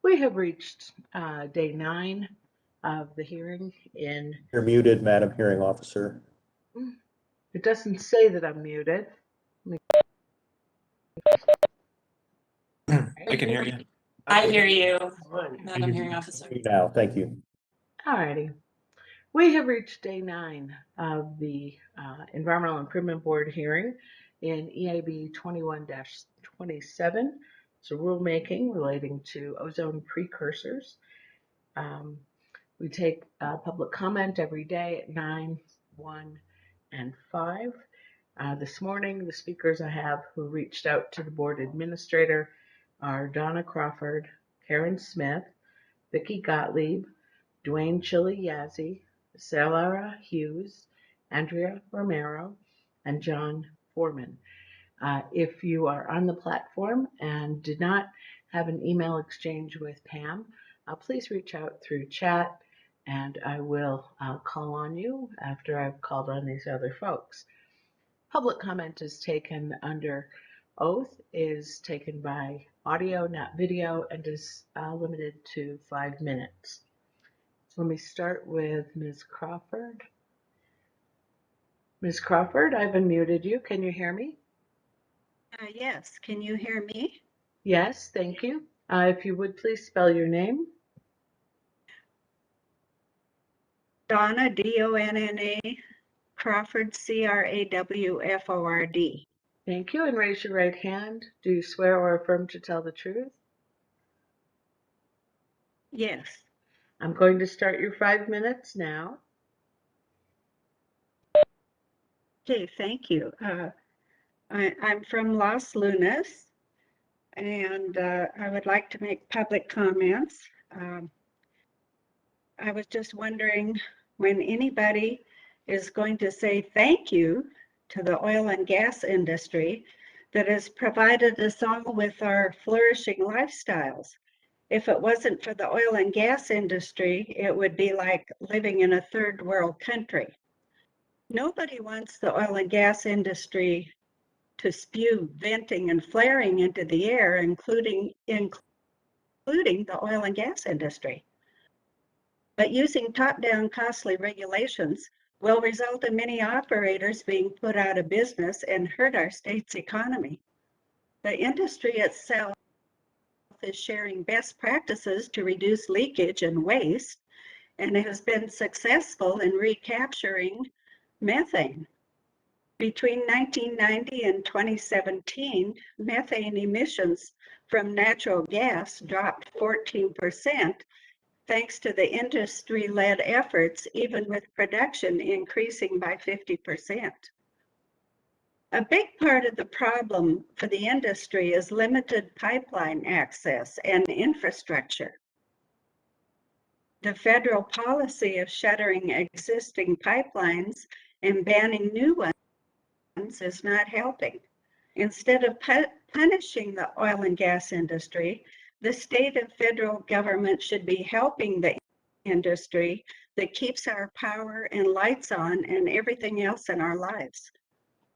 We have reached day 9 of the hearing in. You're muted, Madam Hearing Officer. It doesn't say that I'm muted. I can hear you. I hear you, Madam Hearing Officer. Now, thank you. Alrighty. We have reached day 9 of the Environmental Improvement Board hearing in EAB 21-27. It's a rulemaking relating to ozone precursors. We take public comment every day at 9, 1, and 5. This morning, the speakers I have who reached out to the board administrator are Donna Crawford, Karen Smith, Vicky Gottlieb, Dwayne Chili Yazzie, Solaire Hughes, Andrea Romero, and John Foreman. If you are on the platform and did not have an email exchange with Pam, please reach out through chat and I will call on you after I've called on these other folks. Public comment is taken under oath, is taken by audio, not video, and is limited to 5 minutes. So let me start with Ms. Crawford. Ms. Crawford, I've unmuted you. Can you hear me? Yes, can you hear me? Yes, thank you. If you would please spell your name. Donna, D-O-N-N-A, Crawford, C-R-A-W-F-O-R-D. Thank you, and raise your right hand. Do you swear or affirm to tell the truth? Yes. I'm going to start your 5 minutes now. Okay, thank you. I'm from Los Lunas, and I would like to make public comments. I was just wondering when anybody is going to say thank you to the oil and gas industry that has provided us all with our flourishing lifestyles. If it wasn't for the oil and gas industry, it would be like living in a third world country. Nobody wants the oil and gas industry to spew venting and flaring into the air, including the oil and gas industry. But using top-down costly regulations will result in many operators being put out of business and hurt our state's economy. The industry itself is sharing best practices to reduce leakage and waste, and has been successful in recapturing methane. Between 1990 and 2017, methane emissions from natural gas dropped 14%, thanks to the industry-led efforts, even with production increasing by 50%. A big part of the problem for the industry is limited pipeline access and infrastructure. The federal policy of shuttering existing pipelines and banning new ones is not helping. Instead of punishing the oil and gas industry, the state and federal government should be helping the industry that keeps our power and lights on and everything else in our lives.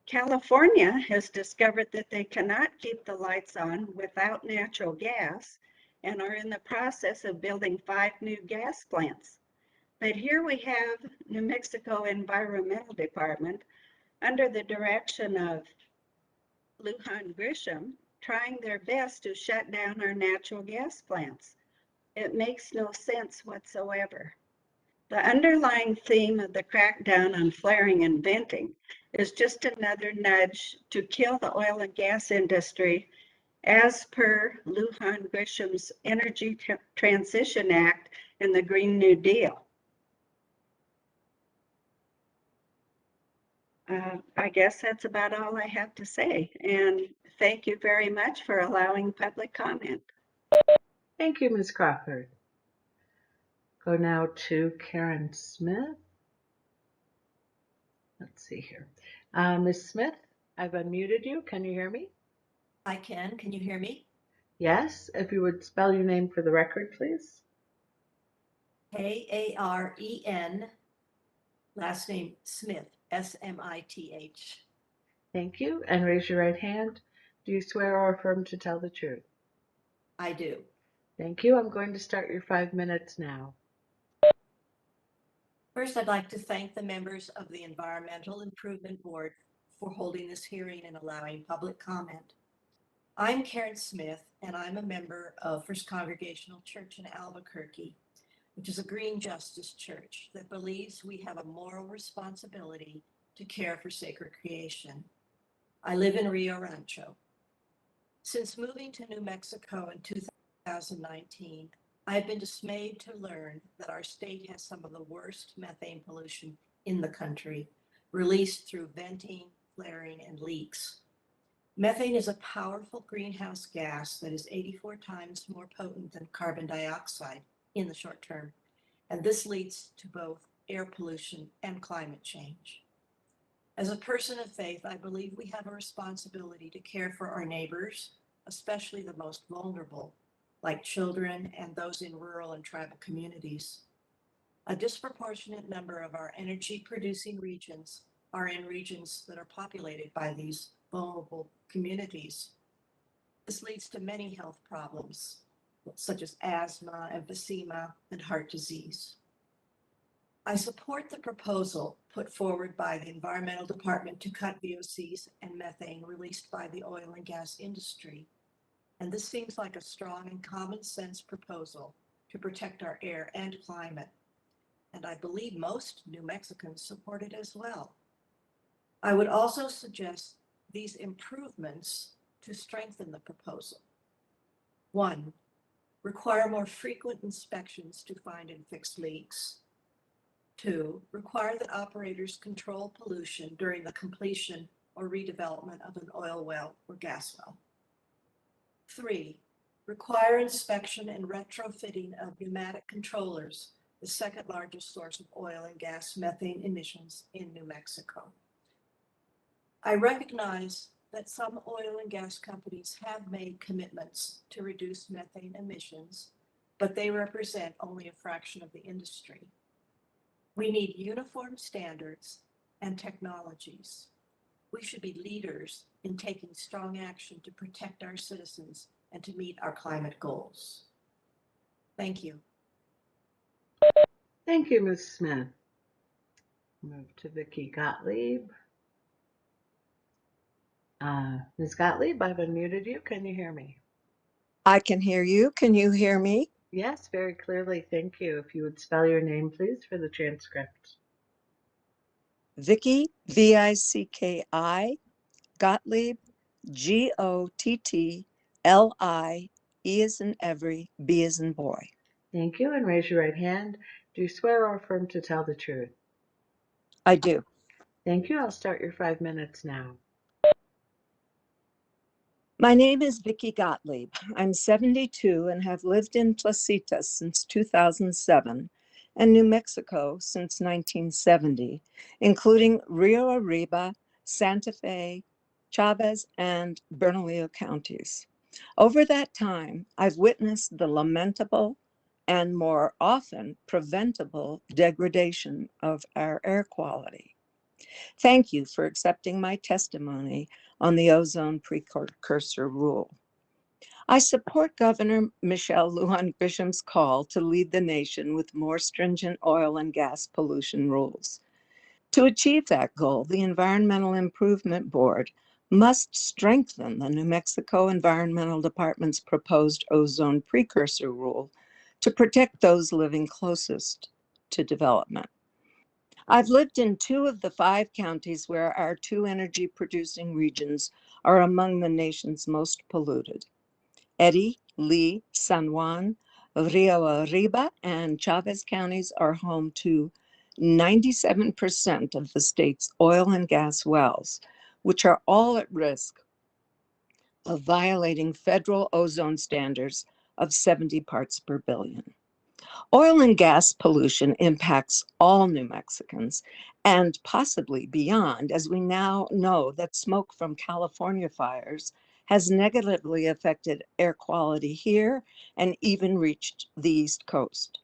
California has discovered that they cannot keep the lights on without natural gas and are in the process of building 5 new gas plants. But here we have New Mexico Environmental Department under the direction of Lujan Grisham trying their best to shut down our natural gas plants. It makes no sense whatsoever. The underlying theme of the crackdown on flaring and venting is just another nudge to kill the oil and gas industry as per Lujan Grisham's Energy Transition Act and the Green New Deal. I guess that's about all I have to say. And thank you very much for allowing public comment. Thank you, Ms. Crawford. Go now to Karen Smith. Let's see here. Ms. Smith, I've unmuted you. Can you hear me? I can. Can you hear me? Yes. If you would spell your name for the record, please. K-A-R-E-N, last name Smith, S-M-I-T-H. Thank you. And raise your right hand. Do you swear or affirm to tell the truth? I do. Thank you. I'm going to start your 5 minutes now. First, I'd like to thank the members of the Environmental Improvement Board for holding this hearing and allowing public comment. I'm Karen Smith, and I'm a member of First Congregational Church in Albuquerque, which is a green justice church that believes we have a moral responsibility to care for sacred creation. I live in Rio Rancho. Since moving to New Mexico in 2019, I have been dismayed to learn that our state has some of the worst methane pollution in the country, released through venting, flaring, and leaks. Methane is a powerful greenhouse gas that is 84 times more potent than carbon dioxide in the short term, and this leads to both air pollution and climate change. As a person of faith, I believe we have a responsibility to care for our neighbors, especially the most vulnerable, like children and those in rural and tribal communities. A disproportionate number of our energy-producing regions are in regions that are populated by these vulnerable communities. This leads to many health problems, such as asthma, emphysema, and heart disease. I support the proposal put forward by the Environmental Department to cut VOCs and methane released by the oil and gas industry. And this seems like a strong and common sense proposal to protect our air and climate. And I believe most New Mexicans support it as well. I would also suggest these improvements to strengthen the proposal. 1, require more frequent inspections to find and fix leaks. 2, require that operators control pollution during the completion or redevelopment of an oil well or gas well. 3, require inspection and retrofitting of pneumatic controllers, the second largest source of oil and gas methane emissions in New Mexico. I recognize that some oil and gas companies have made commitments to reduce methane emissions, but they represent only a fraction of the industry. We need uniform standards and technologies. We should be leaders in taking strong action to protect our citizens and to meet our climate goals. Thank you. Thank you, Ms. Smith. Move to Vicky Gottlieb. Ms. Gottlieb, I've unmuted you. Can you hear me? I can hear you. Can you hear me? Yes, very clearly. Thank you. If you would spell your name, please, for the transcript. Vicky, V-I-C-K-I, Gottlieb, G-O-T-T-L-I, E as in every, B as in boy. Thank you, and raise your right hand. Do you swear or affirm to tell the truth? I do. Thank you. I'll start your 5 minutes now. My name is Vicky Gottlieb. I'm 72 and have lived in Placitas since 2007 and New Mexico since 1970, including Rio Arriba, Santa Fe, Chavez, and Bernalillo counties. Over that time, I've witnessed the lamentable and more often preventable degradation of our air quality. Thank you for accepting my testimony on the ozone precursor rule. I support Governor Michelle Lujan Grisham's call to lead the nation with more stringent oil and gas pollution rules. To achieve that goal, the Environmental Improvement Board must strengthen the New Mexico Environmental Department's proposed ozone precursor rule to protect those living closest to development. I've lived in 2 of the 5 counties where our 2 energy-producing regions are among the nation's most polluted. Eddy, Lee, San Juan, Rio Arriba, and Chavez counties are home to 97% of the state's oil and gas wells, which are all at risk of violating federal ozone standards of 70 parts per billion. Oil and gas pollution impacts all New Mexicans and possibly beyond, as we now know that smoke from California fires has negatively affected air quality here and even reached the East Coast.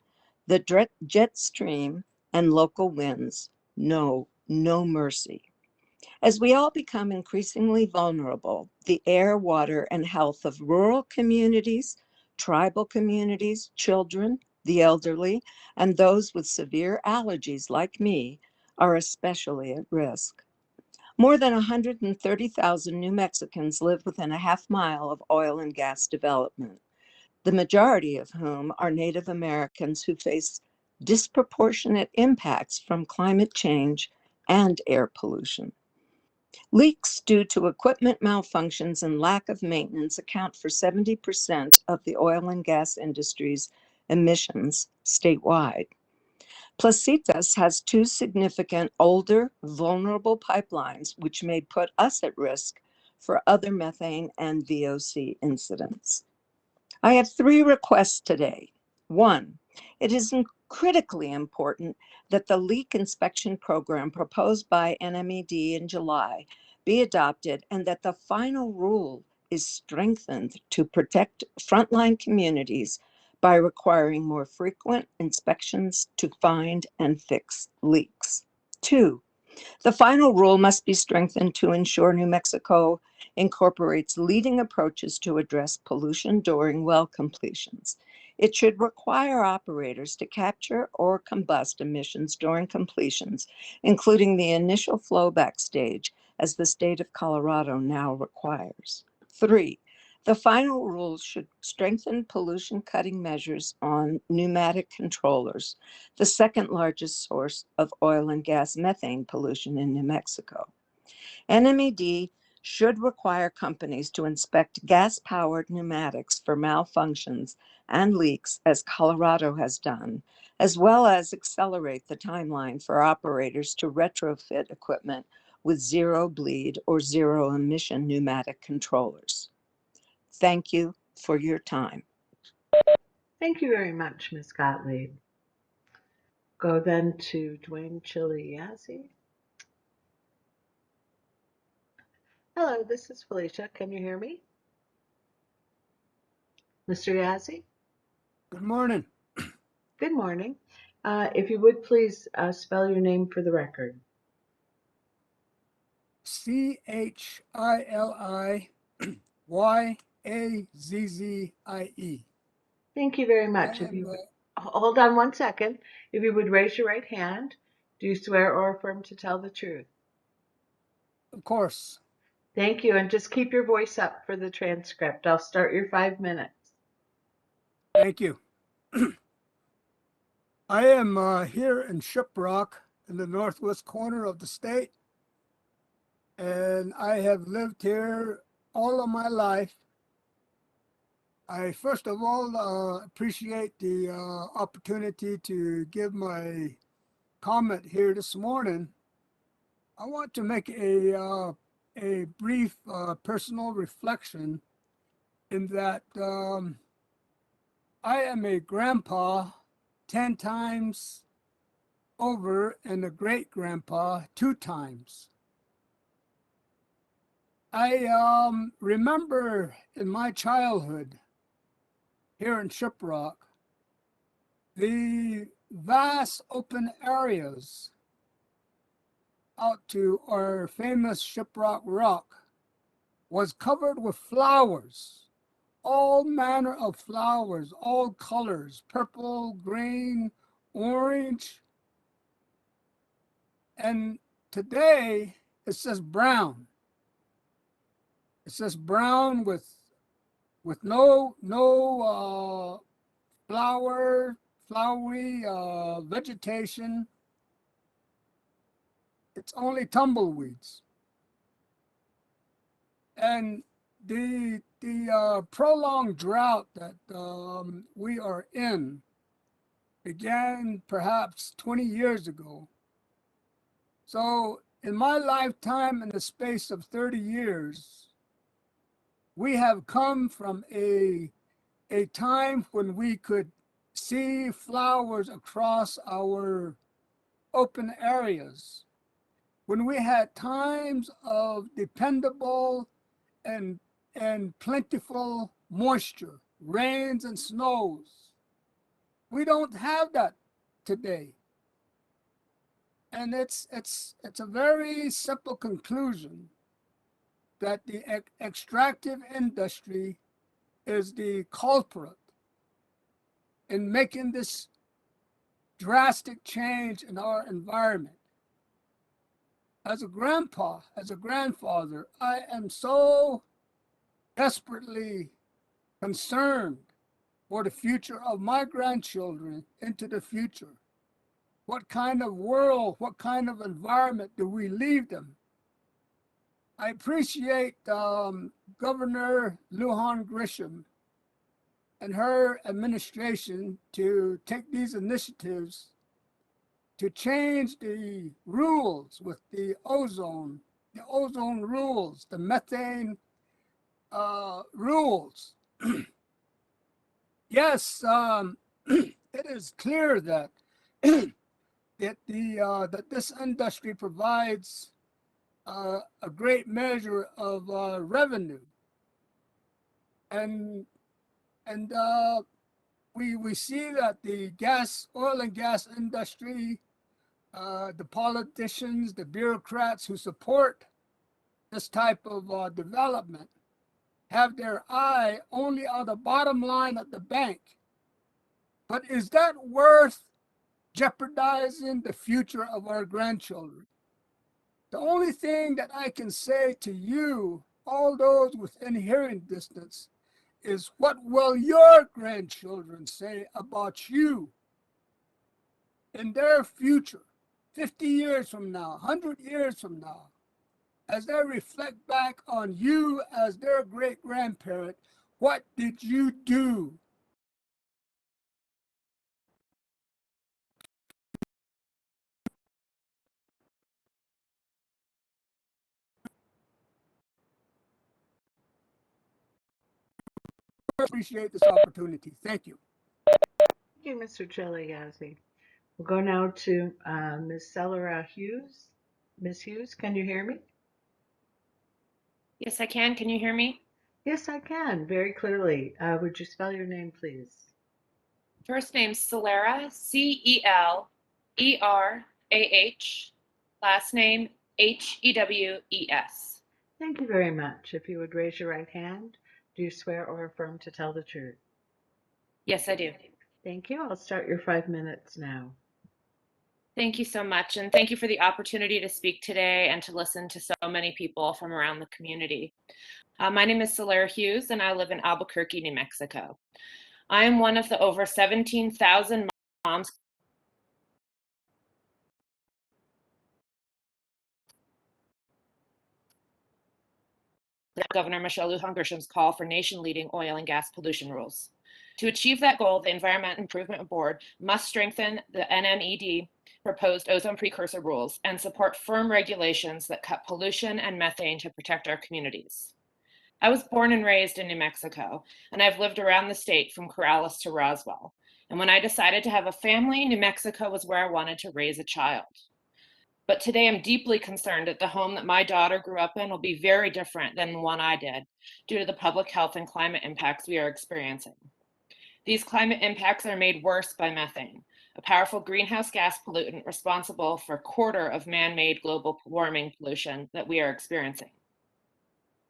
The jet stream and local winds know no mercy. As we all become increasingly vulnerable, the air, water, and health of rural communities, tribal communities, children, the elderly, and those with severe allergies like me are especially at risk. More than 130,000 New Mexicans live within a half mile of oil and gas development, the majority of whom are Native Americans who face disproportionate impacts from climate change and air pollution. Leaks due to equipment malfunctions and lack of maintenance account for 70% of the oil and gas industry's emissions statewide. Placitas has two significant older, vulnerable pipelines, which may put us at risk for other methane and VOC incidents. I have three requests today. One, it is critically important that the leak inspection program proposed by NMED in July be adopted and that the final rule is strengthened to protect frontline communities by requiring more frequent inspections to find and fix leaks. Two, the final rule must be strengthened to ensure New Mexico incorporates leading approaches to address pollution during well completions. It should require operators to capture or combust emissions during completions, including the initial flowback stage, as the state of Colorado now requires. Three, the final rules should strengthen pollution cutting measures on pneumatic controllers, the second largest source of oil and gas methane pollution in New Mexico. NMED should require companies to inspect gas-powered pneumatics for malfunctions and leaks, as Colorado has done, as well as accelerate the timeline for operators to retrofit equipment with zero bleed or zero emission pneumatic controllers. Thank you for your time. Thank you very much, Ms. Gottlieb. Go then to Dwayne Chiliazzi. Hello, this is Felicia. Can you hear me? Mr. Yazzie? Good morning. Good morning. If you would please spell your name for the record. Chiliazzie. Thank you very I much. If am, you hold on one second. If you would raise your right hand, do you swear or affirm to tell the truth? of course, Thank you, and just keep your voice up for the transcript. I'll start your 5 minutes. thank you. I am here in Shiprock in the northwest corner of the state, and I have lived here all of my life. I first of all appreciate the opportunity to give my comment here this morning. I want to make a brief personal reflection in that I am a grandpa 10 times over and a great grandpa 2 times. I remember in my childhood here in Shiprock, the vast open areas out to our famous Shiprock Rock was covered with flowers, all manner of flowers, all colors, purple, green, orange. And today it says brown. It says brown with no flowery vegetation. It's only tumbleweeds. And the prolonged drought that we are in began perhaps 20 years ago. So in my lifetime, in the space of 30 years, we have come from a time when we could see flowers across our open areas, when we had times of dependable and plentiful moisture, rains and snows. We don't have that today. And it's a very simple conclusion that the extractive industry is the culprit in making this drastic change in our environment. As a grandpa, as a grandfather, I am so desperately concerned for the future of my grandchildren into the future. What kind of world, what kind of environment do we leave them? I appreciate Governor Lujan Grisham and her administration to take these initiatives to change the rules with the ozone rules, the methane rules. Yes, it is clear that that this industry provides a great measure of revenue, and we see that the oil and gas industry, the politicians, the bureaucrats who support this type of development have their eye only on the bottom line at the bank. But is that worth jeopardizing the future of our grandchildren? The only thing that I can say to you, all those within hearing distance, is what will your grandchildren say about you in their future, 50 years from now, 100 years from now, as they reflect back on you as their great-grandparent? What did you do? I appreciate this opportunity. Thank you. Thank you, Mr. Chiliazzi. We'll go now to Ms. Solaire Hughes. Ms. Hughes, can you hear me? Yes, I can. Can you hear me? Yes, I can, very clearly. Would you spell your name, please? First name Solaire, Celerah. Last name Hewes. Thank you very much. If you would raise your right hand, do you swear or affirm to tell the truth? Yes, I do. Thank you. I'll start your 5 minutes now. Thank you so much. And thank you for the opportunity to speak today and to listen to so many people from around the community. My name is Solaire Hughes, and I live in Albuquerque, New Mexico. I am one of the over 17,000 moms Governor Michelle Lujan Grisham's call for nation-leading oil and gas pollution rules. To achieve that goal, the Environment Improvement Board must strengthen the NMED proposed ozone precursor rules and support firm regulations that cut pollution and methane to protect our communities. I was born and raised in New Mexico, and I've lived around the state from Corrales to Roswell. And when I decided to have a family, New Mexico was where I wanted to raise a child. But today I'm deeply concerned that the home that my daughter grew up in will be very different than the one I did due to the public health and climate impacts we are experiencing. These climate impacts are made worse by methane, a powerful greenhouse gas pollutant responsible for a quarter of man-made global warming pollution that we are experiencing.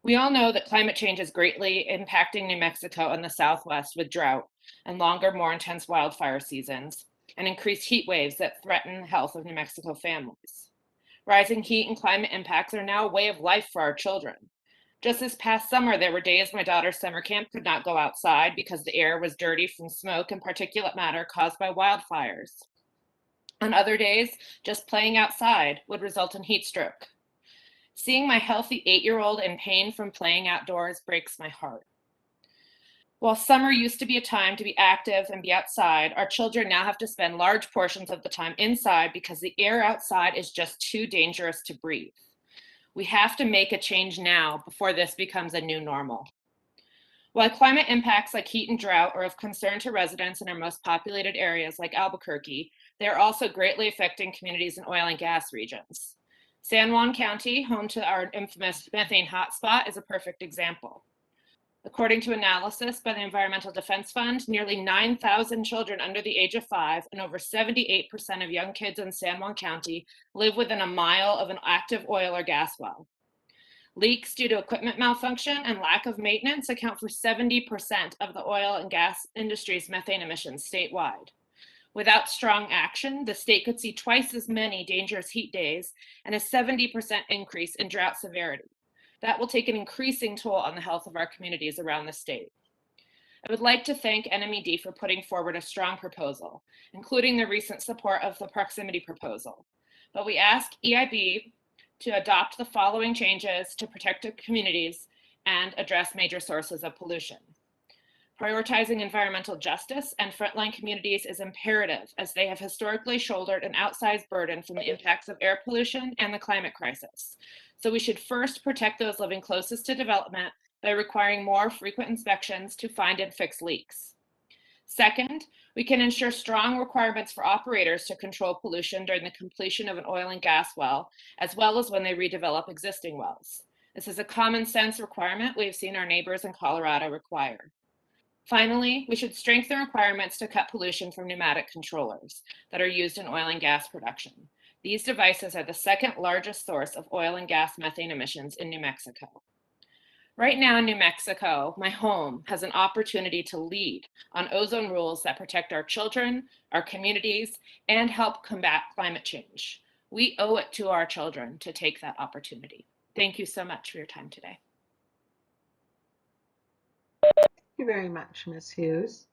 We all know that climate change is greatly impacting New Mexico and the Southwest with drought and longer, more intense wildfire seasons and increased heat waves that threaten the health of New Mexico families. Rising heat and climate impacts are now a way of life for our children. Just this past summer, there were days my daughter's summer camp could not go outside because the air was dirty from smoke and particulate matter caused by wildfires. On other days, just playing outside would result in heat stroke. Seeing my healthy 8-year-old in pain from playing outdoors breaks my heart. While summer used to be a time to be active and be outside, our children now have to spend large portions of the time inside because the air outside is just too dangerous to breathe. We have to make a change now before this becomes a new normal. While climate impacts like heat and drought are of concern to residents in our most populated areas like Albuquerque, they are also greatly affecting communities in oil and gas regions. San Juan County, home to our infamous methane hotspot, is a perfect example. According to analysis by the Environmental Defense Fund, nearly 9,000 children under the age of 5 and over 78% of young kids in San Juan County live within a mile of an active oil or gas well. Leaks due to equipment malfunction and lack of maintenance account for 70% of the oil and gas industry's methane emissions statewide. Without strong action, the state could see twice as many dangerous heat days and a 70% increase in drought severity. That will take an increasing toll on the health of our communities around the state. I would like to thank NMED for putting forward a strong proposal, including the recent support of the proximity proposal. But we ask EIB to adopt the following changes to protect our communities and address major sources of pollution. Prioritizing environmental justice and frontline communities is imperative, as they have historically shouldered an outsized burden from the impacts of air pollution and the climate crisis. So we should first protect those living closest to development by requiring more frequent inspections to find and fix leaks. Second, we can ensure strong requirements for operators to control pollution during the completion of an oil and gas well, as well as when they redevelop existing wells. This is a common sense requirement we've seen our neighbors in Colorado require. Finally, we should strengthen requirements to cut pollution from pneumatic controllers that are used in oil and gas production. These devices are the second largest source of oil and gas methane emissions in New Mexico. Right now in New Mexico, my home has an opportunity to lead on ozone rules that protect our children, our communities, and help combat climate change. We owe it to our children to take that opportunity. Thank you so much for your time today. Thank you very much, Ms. Hughes.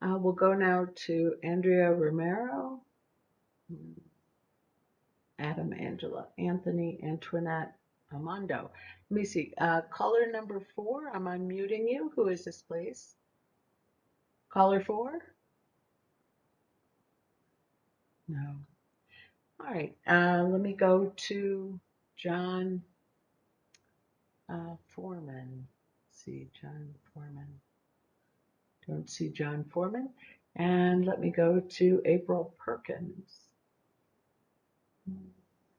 We'll go now to Andrea Romero, Adam, Angela, Anthony, Antoinette, Armando. Let me see. Caller number 4, I'm unmuting you. Who is this, please? Caller 4? No. All right. Let me go to John Foreman. Let's see, John Foreman. Don't see John Foreman. And let me go to April Perkins.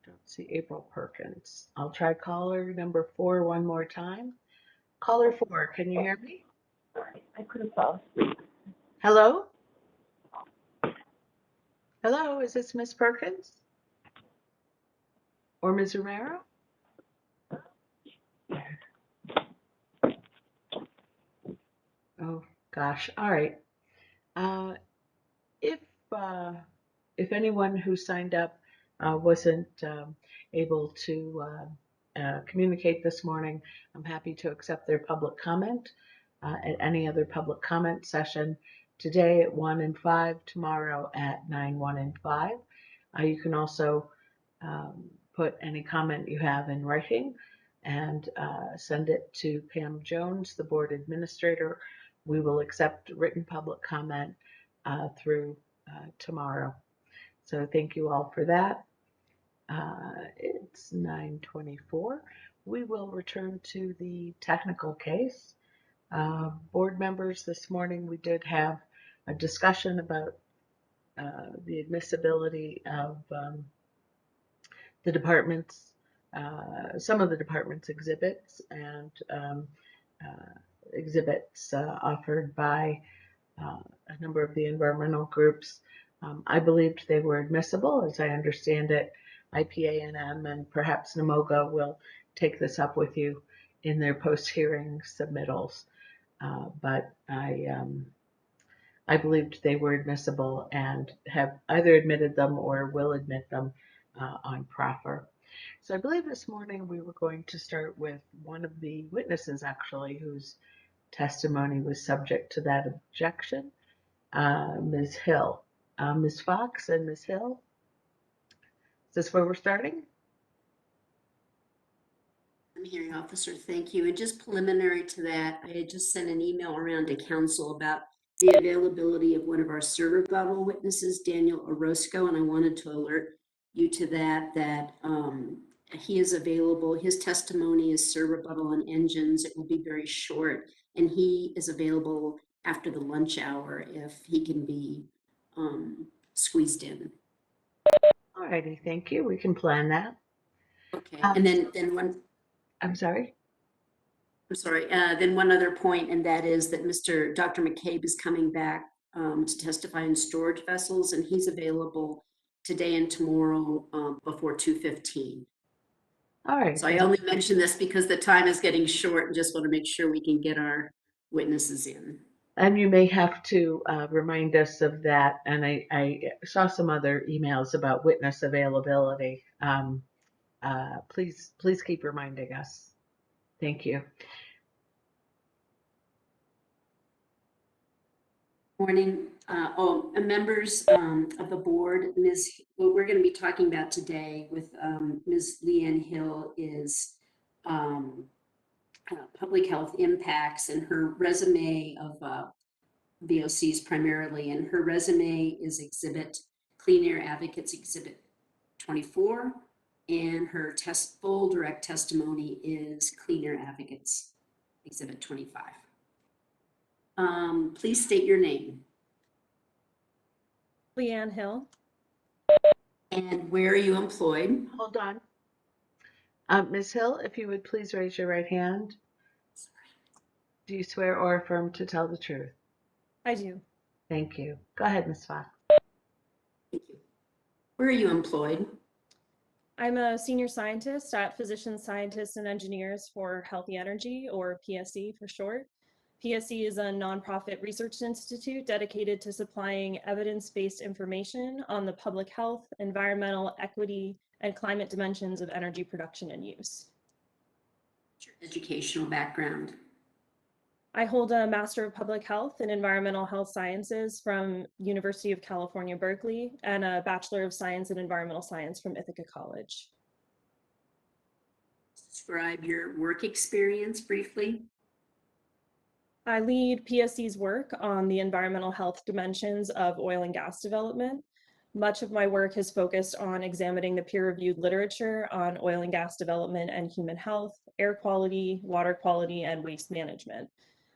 Don't see April Perkins. I'll try caller number 4 one more time. Caller 4, can you hear me? I could have fallen asleep. Hello? Hello, is this Miss Perkins? Or Ms. Romero? Oh, gosh. All right. If anyone who signed up wasn't able to communicate this morning, I'm happy to accept their public comment at any other public comment session today at 1 and 5, tomorrow at 9, 1 and 5. You can also put any comment you have in writing and send it to Pam Jones, the board administrator. We will accept written public comment through tomorrow. So thank you all for that. It's 9:24. We will return to the technical case. Board members, this morning we did have a discussion about the admissibility of the department's, some of the department's exhibits and exhibits offered by a number of the environmental groups. I believed they were admissible. As I understand it, IPA&M and perhaps NMOGA will take this up with you in their post-hearing submittals. But I believed they were admissible and have either admitted them or will admit them on proffer. So I believe this morning we were going to start with one of the witnesses, actually, whose testimony was subject to that objection, Ms. Hill. Ms. Fox and Ms. Hill, is this where we're starting? Hearing officer, thank you. And just preliminary to that, I had just sent an email around to council about the availability of one of our rebuttal witnesses, Daniel Orozco, and I wanted to alert you to that he is available. His testimony is rebuttal on engines. It will be very short, and he is available after the lunch hour if he can be squeezed in. All righty, thank you. We can plan that. Okay, and then one. I'm sorry? I'm sorry. Then one other point, and that is that Dr. McCabe is coming back to testify in storage vessels, and he's available today and tomorrow before 2:15. All right. So I only mention this because the time is getting short and just want to make sure we can get our witnesses in. And you may have to remind us of that. And I saw some other emails about witness availability. Please keep reminding us. Thank you. Morning, members of the board. What we're going to be talking about today with Ms. Leanne Hill is public health impacts and her resume of VOCs primarily, and her resume is Clean Air Advocates Exhibit 24, and her full direct testimony is Clean Air Advocates Exhibit 25. Please state your name. Leanne Hill. And where are you employed? Hold on. Ms. Hill, if you would please raise your right hand. Do you swear or affirm to tell the truth? I do. Thank you. Go ahead, Ms. Fox. Thank you. Where are you employed? I'm a senior scientist at Physicians, Scientists, and Engineers for Healthy Energy, or PSE for short. PSE is a nonprofit research institute dedicated to supplying evidence-based information on the public health, environmental equity, and climate dimensions of energy production and use. What's your educational background? I hold a Master of Public Health and Environmental Health Sciences from University of California, Berkeley, and a Bachelor of Science in Environmental Science from Ithaca College. Describe your work experience briefly. I lead PSE's work on the environmental health dimensions of oil and gas development. Much of my work has focused on examining the peer-reviewed literature on oil and gas development and human health, air quality, water quality, and waste management.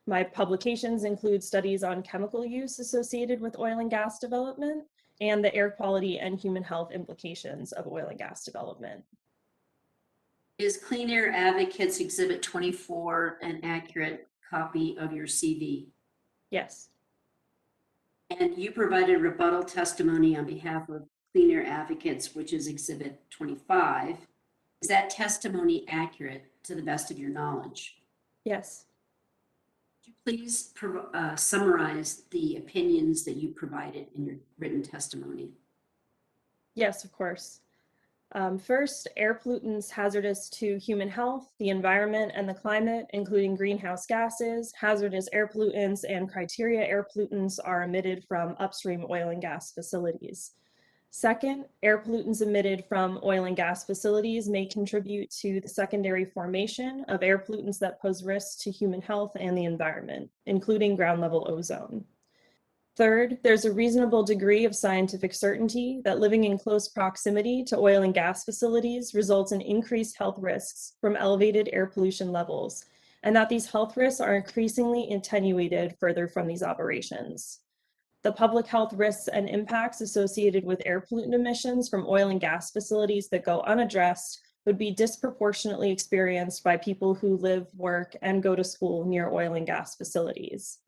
My publications include studies on chemical use associated with oil and gas development and the air quality and human health implications of oil and gas development. Is Clean Air Advocates Exhibit 24 an accurate copy of your CV? Yes. And you provided rebuttal testimony on behalf of Clean Air Advocates, which is Exhibit 25. Is that testimony accurate to the best of your knowledge? Yes. Could you please summarize the opinions that you provided in your written testimony? Yes, of course. First, air pollutants hazardous to human health, the environment, and the climate, including greenhouse gases, hazardous air pollutants, and criteria air pollutants are emitted from upstream oil and gas facilities. Second, air pollutants emitted from oil and gas facilities may contribute to the secondary formation of air pollutants that pose risks to human health and the environment, including ground level ozone. Third, there's a reasonable degree of scientific certainty that living in close proximity to oil and gas facilities results in increased health risks from elevated air pollution levels, and that these health risks are increasingly attenuated further from these operations. The public health risks and impacts associated with air pollutant emissions from oil and gas facilities that go unaddressed would be disproportionately experienced by people who live, work, and go to school near oil and gas facilities.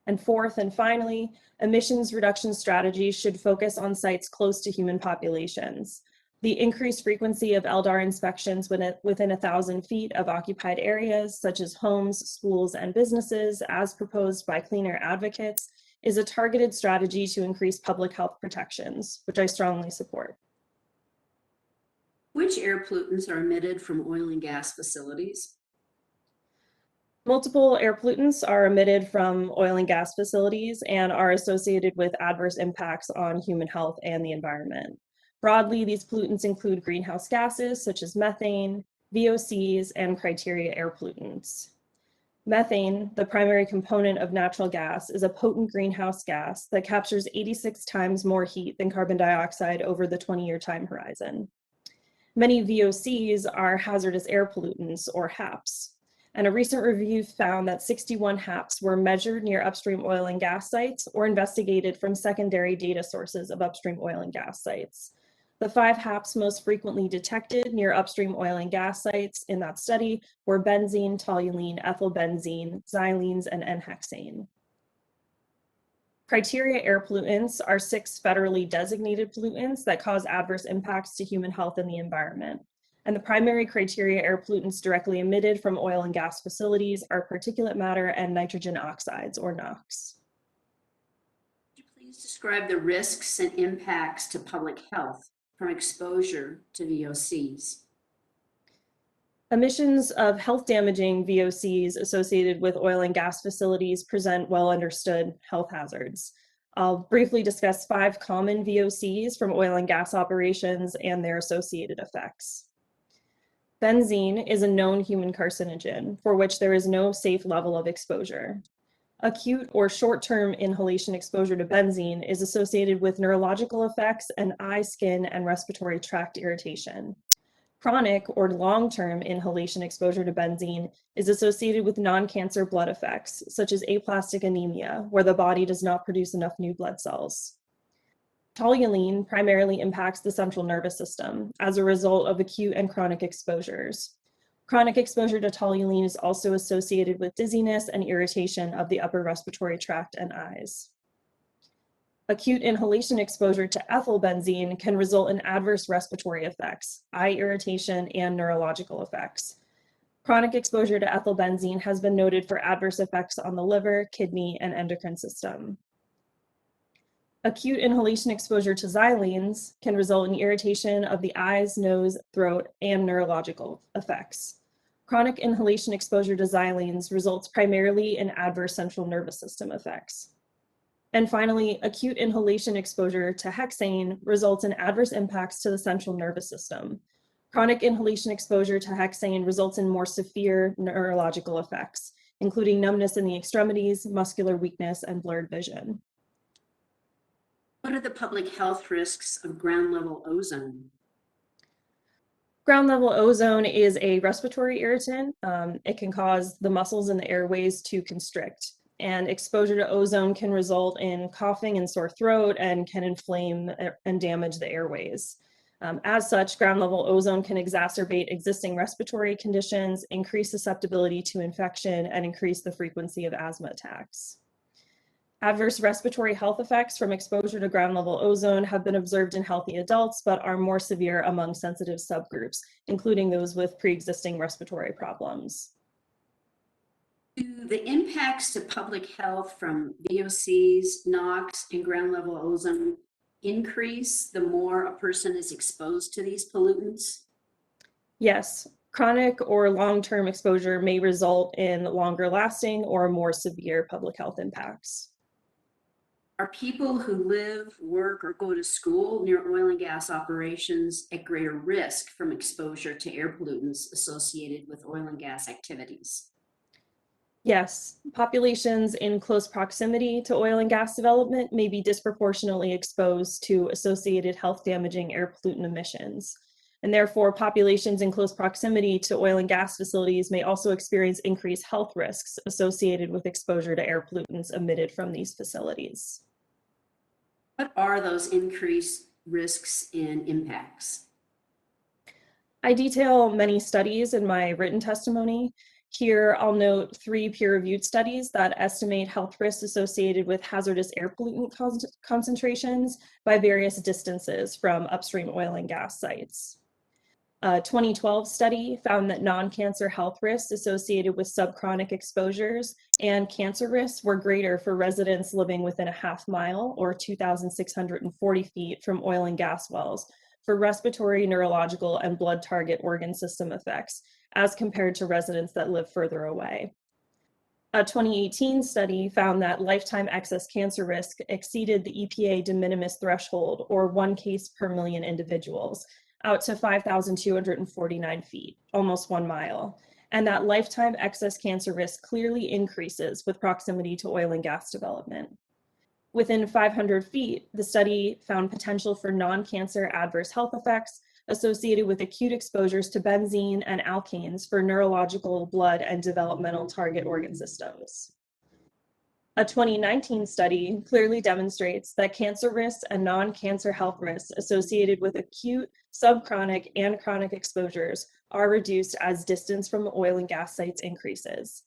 And fourth and finally, emissions reduction strategies should focus on sites close to human populations. The increased frequency of LDAR inspections within 1,000 feet of occupied areas, such as homes, schools, and businesses, as proposed by Clean Air Advocates, is a targeted strategy to increase public health protections, which I strongly support. Which air pollutants are emitted from oil and gas facilities? Multiple air pollutants are emitted from oil and gas facilities and are associated with adverse impacts on human health and the environment. Broadly, these pollutants include greenhouse gases such as methane, VOCs, and criteria air pollutants. Methane, the primary component of natural gas, is a potent greenhouse gas that captures 86 times more heat than carbon dioxide over the 20-year time horizon. Many VOCs are hazardous air pollutants, or HAPs, and a recent review found that 61 HAPs were measured near upstream oil and gas sites or investigated from secondary data sources of upstream oil and gas sites. The 5 HAPs most frequently detected near upstream oil and gas sites in that study were benzene, toluene, ethylbenzene, xylenes, and N-hexane. Criteria air pollutants are 6 federally designated pollutants that cause adverse impacts to human health and the environment. And the primary criteria air pollutants directly emitted from oil and gas facilities are particulate matter and nitrogen oxides, or NOx. Could you please describe the risks and impacts to public health from exposure to VOCs? Emissions of health-damaging VOCs associated with oil and gas facilities present well-understood health hazards. I'll briefly discuss 5 common VOCs from oil and gas operations and their associated effects. Benzene is a known human carcinogen for which there is no safe level of exposure. Acute or short-term inhalation exposure to benzene is associated with neurological effects and eye, skin, and respiratory tract irritation. Chronic or long-term inhalation exposure to benzene is associated with non-cancer blood effects, such as aplastic anemia, where the body does not produce enough new blood cells. Toluene primarily impacts the central nervous system as a result of acute and chronic exposures. Chronic exposure to toluene is also associated with dizziness and irritation of the upper respiratory tract and eyes. Acute inhalation exposure to ethylbenzene can result in adverse respiratory effects, eye irritation, and neurological effects. Chronic exposure to ethylbenzene has been noted for adverse effects on the liver, kidney, and endocrine system. Acute inhalation exposure to xylenes can result in irritation of the eyes, nose, throat, and neurological effects. Chronic inhalation exposure to xylenes results primarily in adverse central nervous system effects. And finally, acute inhalation exposure to hexane results in adverse impacts to the central nervous system. Chronic inhalation exposure to hexane results in more severe neurological effects, including numbness in the extremities, muscular weakness, and blurred vision. What are the public health risks of ground level ozone? Ground level ozone is a respiratory irritant. It can cause the muscles in the airways to constrict, and exposure to ozone can result in coughing and sore throat and can inflame and damage the airways. As such, ground level ozone can exacerbate existing respiratory conditions, increase susceptibility to infection, and increase the frequency of asthma attacks. Adverse respiratory health effects from exposure to ground level ozone have been observed in healthy adults, but are more severe among sensitive subgroups, including those with pre-existing respiratory problems. Do the impacts to public health from VOCs, NOx, and ground level ozone increase the more a person is exposed to these pollutants? Yes, chronic or long-term exposure may result in longer lasting or more severe public health impacts. Are people who live, work, or go to school near oil and gas operations at greater risk from exposure to air pollutants associated with oil and gas activities? Yes, populations in close proximity to oil and gas development may be disproportionately exposed to associated health-damaging air pollutant emissions. And therefore, populations in close proximity to oil and gas facilities may also experience increased health risks associated with exposure to air pollutants emitted from these facilities. What are those increased risks and impacts? I detail many studies in my written testimony. Here, I'll note 3 peer-reviewed studies that estimate health risks associated with hazardous air pollutant concentrations by various distances from upstream oil and gas sites. A 2012 study found that non-cancer health risks associated with subchronic exposures and cancer risks were greater for residents living within a half mile or 2,640 feet from oil and gas wells for respiratory, neurological, and blood target organ system effects as compared to residents that live further away. A 2018 study found that lifetime excess cancer risk exceeded the EPA de minimis threshold, or 1 case per million individuals, out to 5,249 feet, almost 1 mile, and that lifetime excess cancer risk clearly increases with proximity to oil and gas development. Within 500 feet, the study found potential for non-cancer adverse health effects associated with acute exposures to benzene and alkanes for neurological, blood, and developmental target organ systems. A 2019 study clearly demonstrates that cancer risks and non-cancer health risks associated with acute, subchronic, and chronic exposures are reduced as distance from oil and gas sites increases.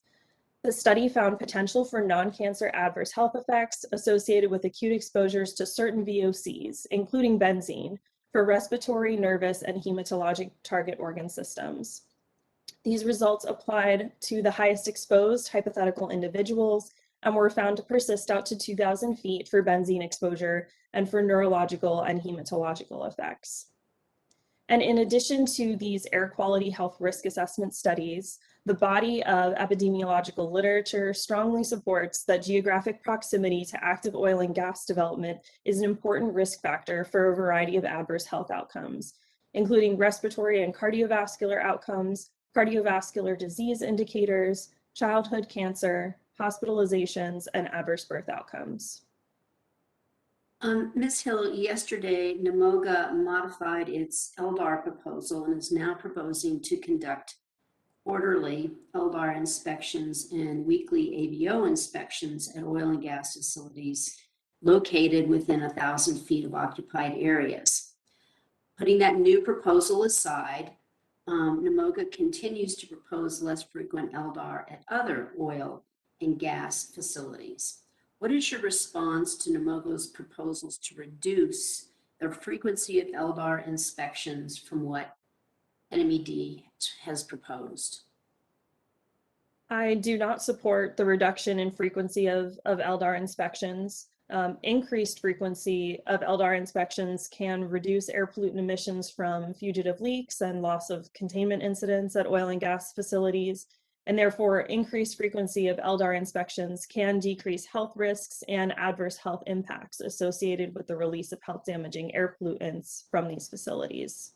The study found potential for non-cancer adverse health effects associated with acute exposures to certain VOCs, including benzene, for respiratory, nervous, and hematologic target organ systems. These results applied to the highest exposed hypothetical individuals and were found to persist out to 2,000 feet for benzene exposure and for neurological and hematological effects. And in addition to these air quality health risk assessment studies, the body of epidemiological literature strongly supports that geographic proximity to active oil and gas development is an important risk factor for a variety of adverse health outcomes, including respiratory and cardiovascular outcomes, cardiovascular disease indicators, childhood cancer, hospitalizations, and adverse birth outcomes. Ms. Hill, yesterday, NMOGA modified its LDAR proposal and is now proposing to conduct quarterly LDAR inspections and weekly ABO inspections at oil and gas facilities located within 1,000 feet of occupied areas. Putting that new proposal aside, NMOGA continues to propose less frequent LDAR at other oil and gas facilities. What is your response to NMOGA's proposals to reduce the frequency of LDAR inspections from what NMED has proposed? I do not support the reduction in frequency of LDAR inspections. Increased frequency of LDAR inspections can reduce air pollutant emissions from fugitive leaks and loss of containment incidents at oil and gas facilities. And therefore, increased frequency of LDAR inspections can decrease health risks and adverse health impacts associated with the release of health damaging air pollutants from these facilities.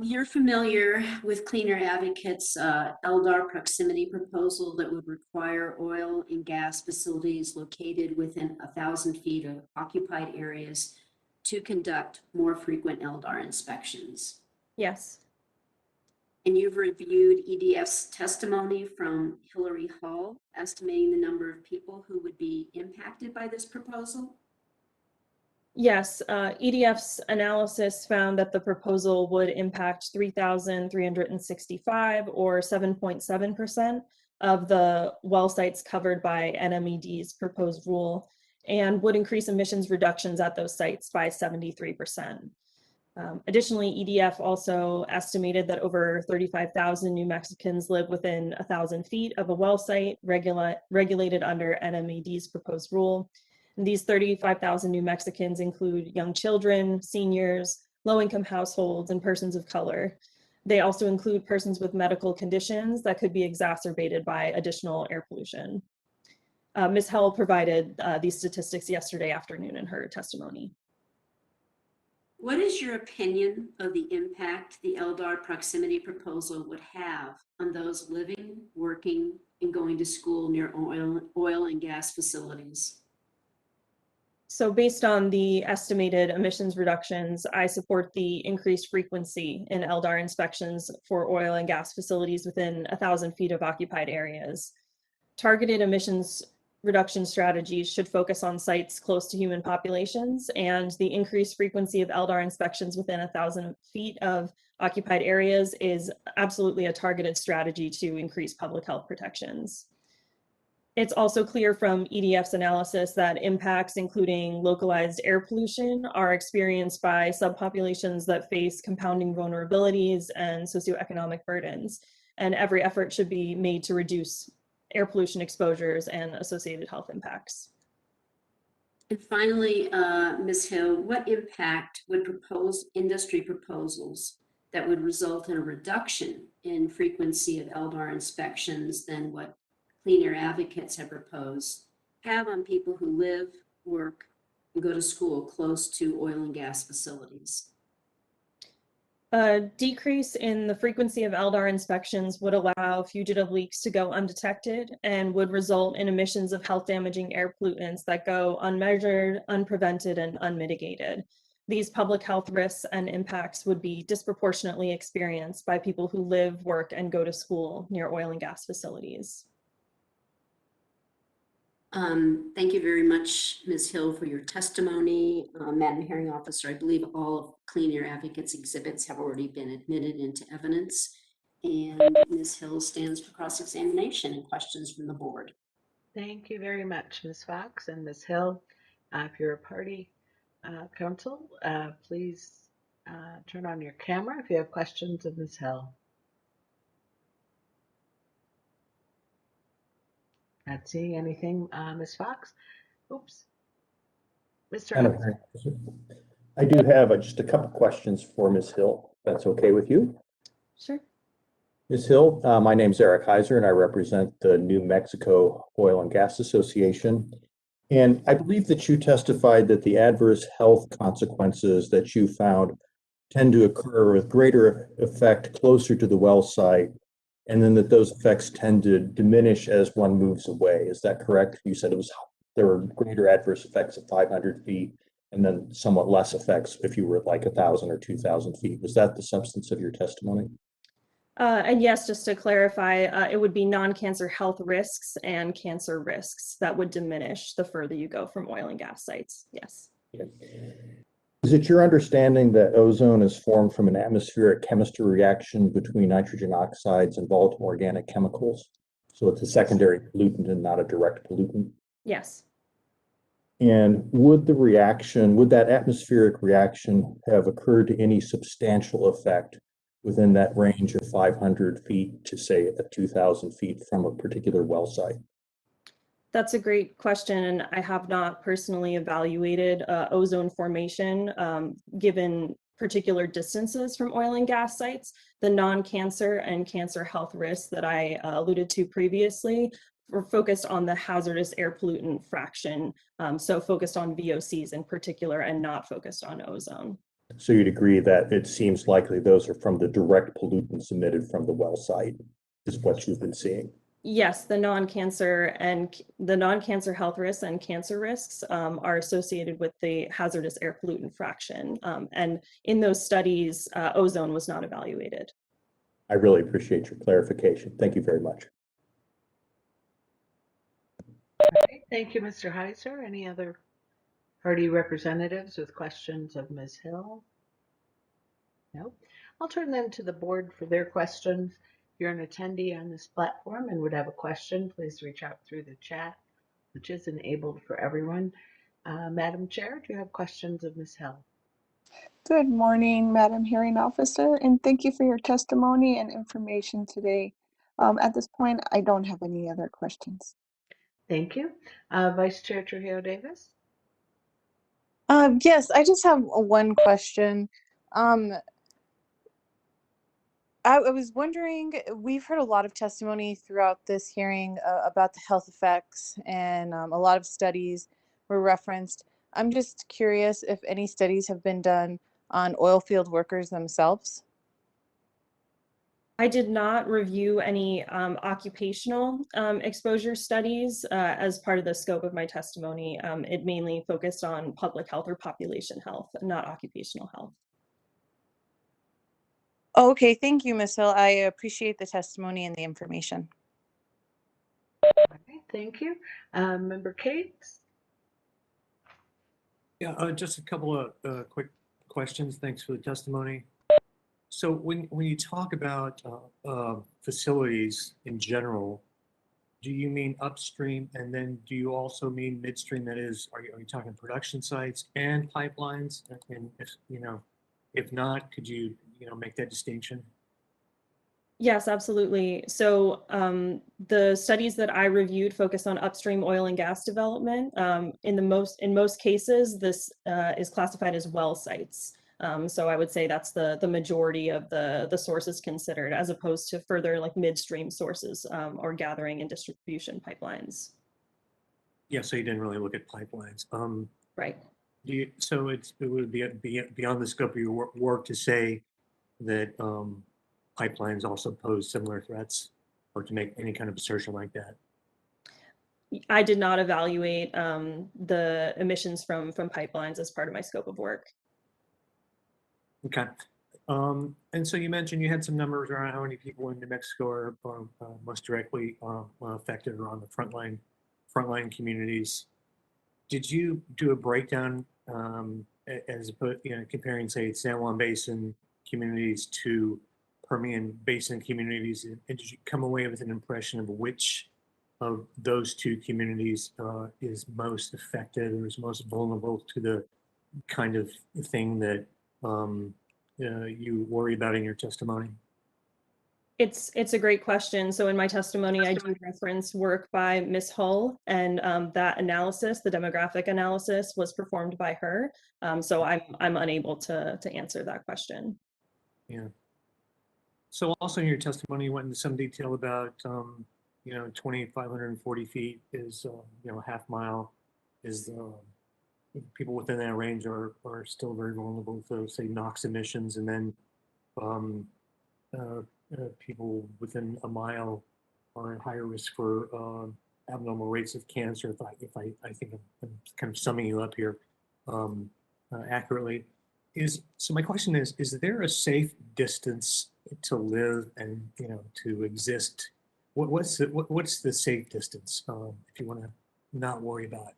You're familiar with Clean Air Advocates' LDAR proximity proposal that would require oil and gas facilities located within 1,000 feet of occupied areas to conduct more frequent LDAR inspections. Yes. And you've reviewed EDF's testimony from Hillary Hull, estimating the number of people who would be impacted by this proposal? Yes, EDF's analysis found that the proposal would impact 3,365 or 7.7% of the well sites covered by NMED's proposed rule and would increase emissions reductions at those sites by 73%. Additionally, EDF also estimated that over 35,000 New Mexicans live within 1,000 feet of a well site regulated under NMED's proposed rule. And these 35,000 New Mexicans include young children, seniors, low-income households, and persons of color. They also include persons with medical conditions that could be exacerbated by additional air pollution. Ms. Hill provided these statistics yesterday afternoon in her testimony. What is your opinion of the impact the LDAR proximity proposal would have on those living, working, and going to school near oil and gas facilities? So based on the estimated emissions reductions, I support the increased frequency in LDAR inspections for oil and gas facilities within 1,000 feet of occupied areas. Targeted emissions reduction strategies should focus on sites close to human populations, and the increased frequency of LDAR inspections within 1,000 feet of occupied areas is absolutely a targeted strategy to increase public health protections. It's also clear from EDF's analysis that impacts, including localized air pollution, are experienced by subpopulations that face compounding vulnerabilities and socioeconomic burdens. And every effort should be made to reduce air pollution exposures and associated health impacts. And finally, Ms. Hill, what impact would proposed industry proposals that would result in a reduction in frequency of LDAR inspections than what Clean Air Advocates have proposed have on people who live, work, and go to school close to oil and gas facilities? A decrease in the frequency of LDAR inspections would allow fugitive leaks to go undetected and would result in emissions of health damaging air pollutants that go unmeasured, unprevented, and unmitigated. These public health risks and impacts would be disproportionately experienced by people who live, work, and go to school near oil and gas facilities. Thank you very much, Ms. Hill, for your testimony. Madam Hearing Officer, I believe all of Clean Air Advocates exhibits have already been admitted into evidence, and Ms. Hill stands for cross-examination and questions from the board. Thank you very much, Ms. Fox and Ms. Hill. If you're a party, Council, please turn on your camera if you have questions of Ms. Hill. Not seeing anything, Ms. Fox. Oops. Mr. Madam Heiser. Hearing Officer, I do have just a couple questions for Ms. Hill, if that's okay with you. Sure. Ms. Hill, my name is Eric Heiser, and I represent the New Mexico Oil and Gas Association. And I believe that you testified that the adverse health consequences that you found tend to occur with greater effect closer to the well site, and then that those effects tend to diminish as one moves away. Is that correct? You said there were greater adverse effects at 500 feet, and then somewhat less effects if you were at like 1,000 or 2,000 feet. Was that the substance of your testimony? And yes, just to clarify, it would be non-cancer health risks and cancer risks that would diminish the further you go from oil and gas sites. Yes. Okay. Is it your understanding that ozone is formed from an atmospheric chemistry reaction between nitrogen oxides and volatile organic chemicals? So it's a secondary pollutant and not a direct pollutant? Yes. And would that atmospheric reaction have occurred to any substantial effect within that range of 500 feet to say at 2,000 feet from a particular well site? That's a great question, and I have not personally evaluated ozone formation given particular distances from oil and gas sites. The non-cancer and cancer health risks that I alluded to previously were focused on the hazardous air pollutant fraction, so focused on VOCs in particular and not focused on ozone. So you'd agree that it seems likely those are from the direct pollutants emitted from the well site, is what you've been seeing? Yes, the non-cancer health risks and cancer risks are associated with the hazardous air pollutant fraction. And in those studies, ozone was not evaluated. I really appreciate your clarification. Thank you very much. Okay, thank you, Mr. Heiser. Any other party representatives with questions of Ms. Hill? No. I'll turn them to the board for their questions. If you're an attendee on this platform and would have a question, please reach out through the chat, which is enabled for everyone. Madam Chair, do you have questions of Ms. Hill? Good morning, Madam Hearing Officer, and thank you for your testimony and information today. At this point, I don't have any other questions. Thank you. Vice Chair Trujillo Davis? Yes, I just have one question. I was wondering, we've heard a lot of testimony throughout this hearing about the health effects, and a lot of studies were referenced. I'm just curious if any studies have been done on oil field workers themselves. I did not review any occupational exposure studies as part of the scope of my testimony. It mainly focused on public health or population health, not occupational health. Oh, okay, thank you, Ms. Hill. I appreciate the testimony and the information. Okay, thank you. Member Cates? Yeah, just a couple of quick questions. Thanks for the testimony. So when you talk about facilities in general, do you mean upstream, and then do you also mean midstream? That is, are you talking production sites and pipelines? And if not, could you make that distinction? Yes, absolutely. So the studies that I reviewed focused on upstream oil and gas development. In most cases, this is classified as well sites. So I would say that's the majority of the sources considered, as opposed to further like midstream sources or gathering and distribution pipelines. Yeah, so you didn't really look at pipelines. Right. So it would be beyond the scope of your work to say that pipelines also pose similar threats, or to make any kind of assertion like that? I did not evaluate the emissions from pipelines as part of my scope of work. Okay. And so you mentioned you had some numbers around how many people in New Mexico are most directly affected or on the frontline communities. Did you do a breakdown as comparing, say, San Juan Basin communities to Permian Basin communities, and did you come away with an impression of which of those two communities is most affected or is most vulnerable to the kind of thing that you worry about in your testimony? It's a great question. So in my testimony, I do reference work by Ms. Hull, and that analysis, the demographic analysis, was performed by her. So I'm unable to answer that question. Yeah. So also in your testimony, you went into some detail about 2,540 feet is half mile is people within that range are still very vulnerable to, say, NOx emissions, and then people within a mile are at higher risk for abnormal rates of cancer. I think I'm kind of summing you up here accurately. So my question is there a safe distance to live and to exist? What's the safe distance if you want to not worry about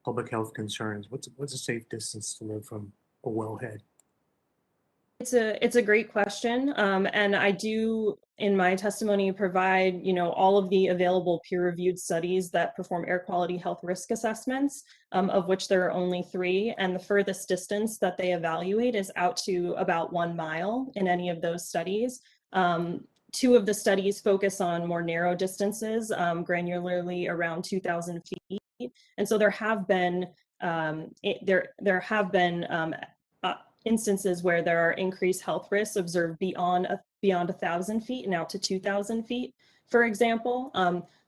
public health concerns? What's a safe distance to live from a wellhead? It's a great question, and I do in my testimony provide all of the available peer-reviewed studies that perform air quality health risk assessments, of which there are only 3, and the furthest distance that they evaluate is out to about 1 mile in any of those studies. 2 of the studies focus on more narrow distances, granularly around 2,000 feet, and so there have been instances where there are increased health risks observed beyond 1,000 feet and out to 2,000 feet, for example.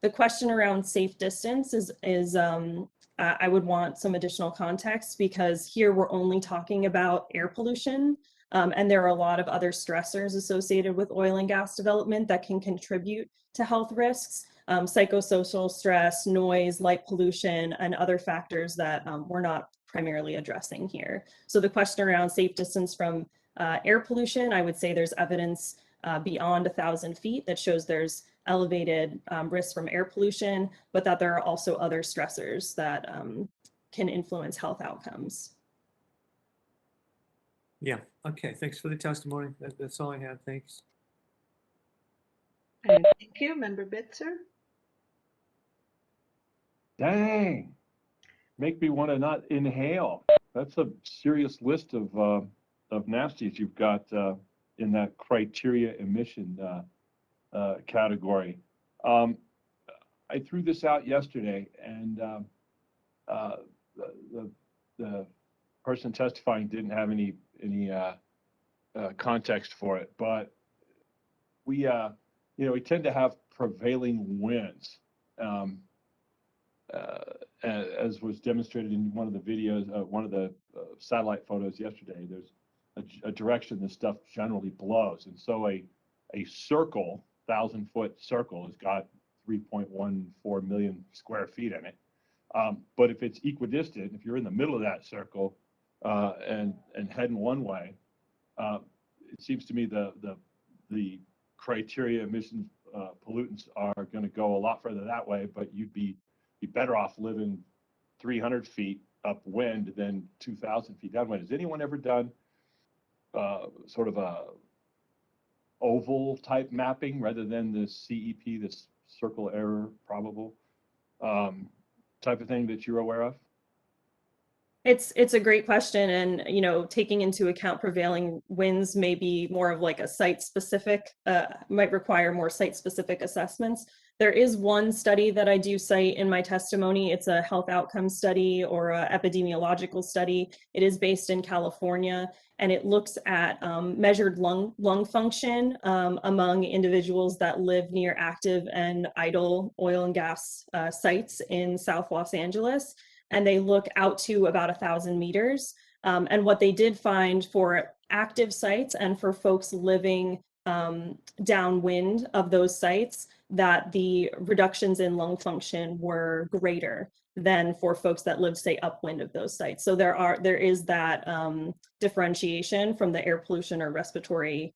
The question around safe distance is I would want some additional context, because here we're only talking about air pollution, and there are a lot of other stressors associated with oil and gas development that can contribute to health risks. Psychosocial stress, noise, light pollution, and other factors that we're not primarily addressing here. So the question around safe distance from air pollution, I would say there's evidence beyond 1,000 feet that shows there's elevated risk from air pollution, but that there are also other stressors that can influence health outcomes. Yeah, okay, thanks for the testimony. That's all I had, thanks. And thank you, Member Bitzer. Dang, make me want to not inhale. That's a serious list of nasties you've got in that criteria emission category. I threw this out yesterday, and the person testifying didn't have any context for it, but we tend to have prevailing winds. As was demonstrated in one of the videos, one of the satellite photos yesterday, there's a direction this stuff generally blows. And so a circle, 1,000-foot circle, has got 3.14 million square feet in it. But if it's equidistant, if you're in the middle of that circle and heading one way, it seems to me the criteria emissions pollutants are going to go a lot further that way, but you'd be better off living 300 feet upwind than 2,000 feet downwind. Has anyone ever done sort of a oval type mapping rather than the CEP, this circle error probable type of thing that you're aware of? It's a great question, and taking into account prevailing winds may be more of like a site-specific, might require more site-specific assessments. There is one study that I do cite in my testimony. It's a health outcome study or an epidemiological study. It is based in California, and it looks at measured lung function among individuals that live near active and idle oil and gas sites in South Los Angeles. And they look out to about 1,000 meters. And what they did find for active sites and for folks living downwind of those sites, that the reductions in lung function were greater than for folks that live, say, upwind of those sites. So there is that differentiation from the air pollution or respiratory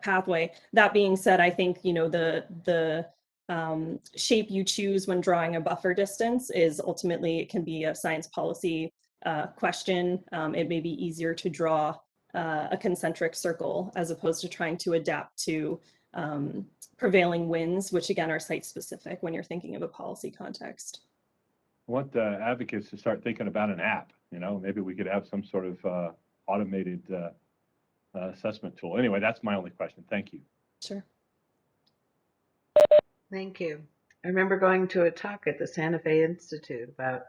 pathway. That being said, I think the shape you choose when drawing a buffer distance is ultimately, it can be a science policy question. It may be easier to draw a concentric circle as opposed to trying to adapt to prevailing winds, which again are site specific when you're thinking of a policy context. want the advocates to start thinking about an app. Maybe we could have some sort of automated assessment tool. Anyway, that's my only question. Thank you. Sure. Thank you. I remember going to a talk at the Santa Fe Institute about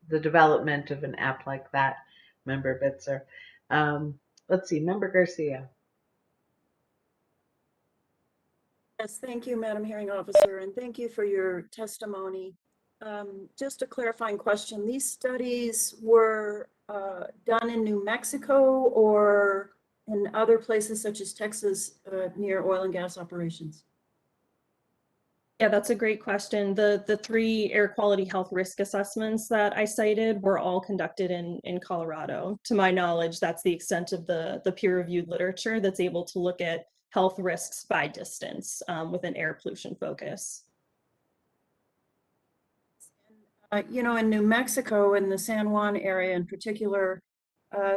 the development of an app like that, Member Bitzer. Let's see, Member Garcia. Yes, thank you, Madam Hearing Officer, and thank you for your testimony. Just a clarifying question. These studies were done in New Mexico or in other places such as Texas near oil and gas operations? Yeah, that's a great question. The 3 air quality health risk assessments that I cited were all conducted in Colorado. To my knowledge, that's the extent of the peer-reviewed literature that's able to look at health risks by distance with an air pollution focus. In New Mexico, in the San Juan area in particular,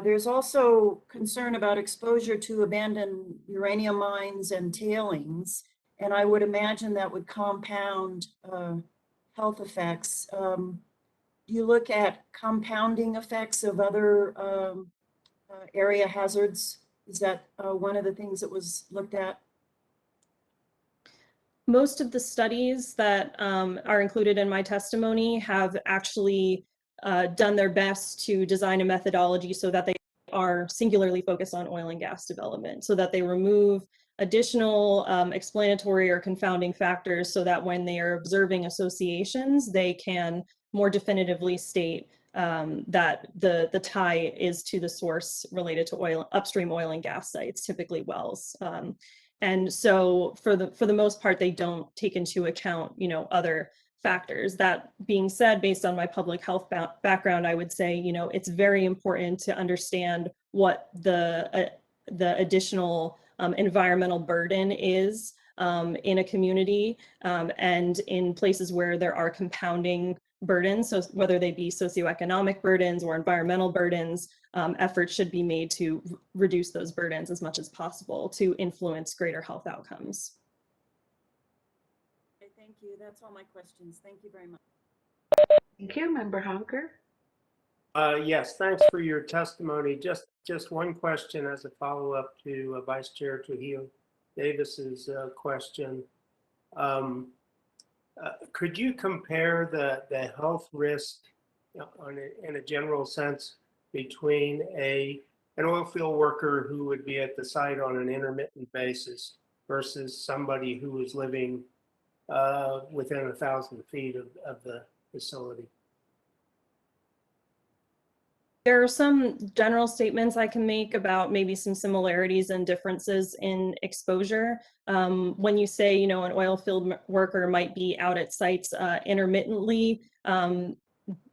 there's also concern about exposure to abandoned uranium mines and tailings. And I would imagine that would compound health effects. Do you look at compounding effects of other area hazards? Is that one of the things that was looked at? Most of the studies that are included in my testimony have actually done their best to design a methodology so that they are singularly focused on oil and gas development, so that they remove additional explanatory or confounding factors so that when they are observing associations, they can more definitively state that the tie is to the source related to upstream oil and gas sites, typically wells. And so for the most part, they don't take into account, other factors. That being said, based on my public health background, I would say, it's very important to understand what the additional environmental burden is in a community and in places where there are compounding burdens. So whether they be socioeconomic burdens or environmental burdens, efforts should be made to reduce those burdens as much as possible to influence greater health outcomes. Okay, thank you. That's all my questions. Thank you very much. Thank you, Member Honker. Yes, thanks for your testimony. Just one question as a follow-up to Vice Chair Trujillo Davis's question. Could you compare the health risk in a general sense between an oil field worker who would be at the site on an intermittent basis versus somebody who is living within 1,000 feet of the facility? There are some general statements I can make about maybe some similarities and differences in exposure. When you say, an oil field worker might be out at sites intermittently,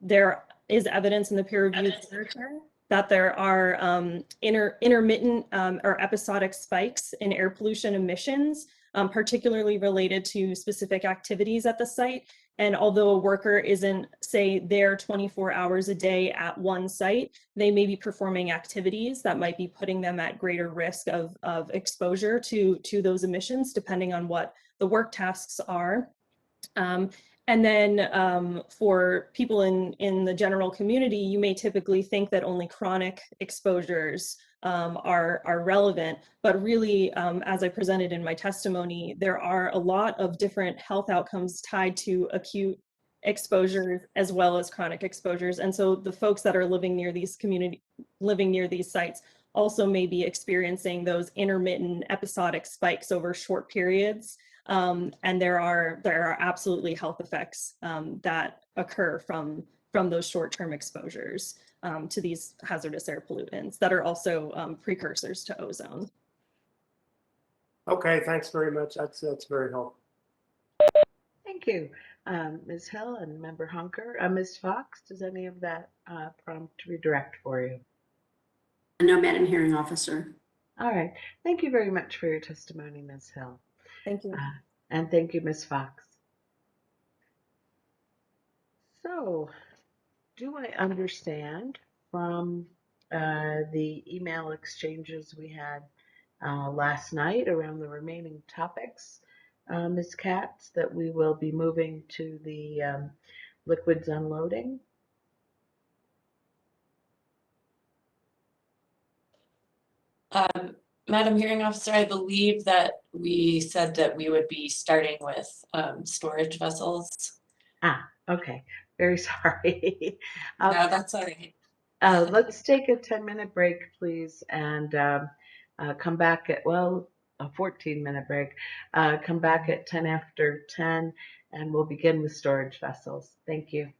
there is evidence in the peer-reviewed literature that there are intermittent or episodic spikes in air pollution emissions, particularly related to specific activities at the site. And although a worker isn't, say, there 24 hours a day at one site, they may be performing activities that might be putting them at greater risk of exposure to those emissions, depending on what the work tasks are. And then for people in the general community, you may typically think that only chronic exposures are relevant, but really, as I presented in my testimony, there are a lot of different health outcomes tied to acute exposures as well as chronic exposures. And so the folks that are living near these sites also may be experiencing those intermittent episodic spikes over short periods. And there are absolutely health effects that occur from those short-term exposures to these hazardous air pollutants that are also precursors to ozone. Okay, thanks very much. That's very helpful. Thank you, Ms. Hill and Member Honker. Ms. Fox, does any of that prompt redirect for you? No, Madam Hearing Officer. All right. Thank you very much for your testimony, Ms. Hill. Thank you. And thank you, Ms. Fox. So, do I understand from the email exchanges we had last night around the remaining topics, Ms. Katz, that we will be moving to the liquids unloading? Madam Hearing Officer, I believe that we said that we would be starting with storage vessels. Ah, okay. Very sorry. No, that's all right. Let's take a 10-minute break, please, and come back at, well, a 14-minute break. Come back at 10 after 10, and we'll begin with storage vessels. Thank you.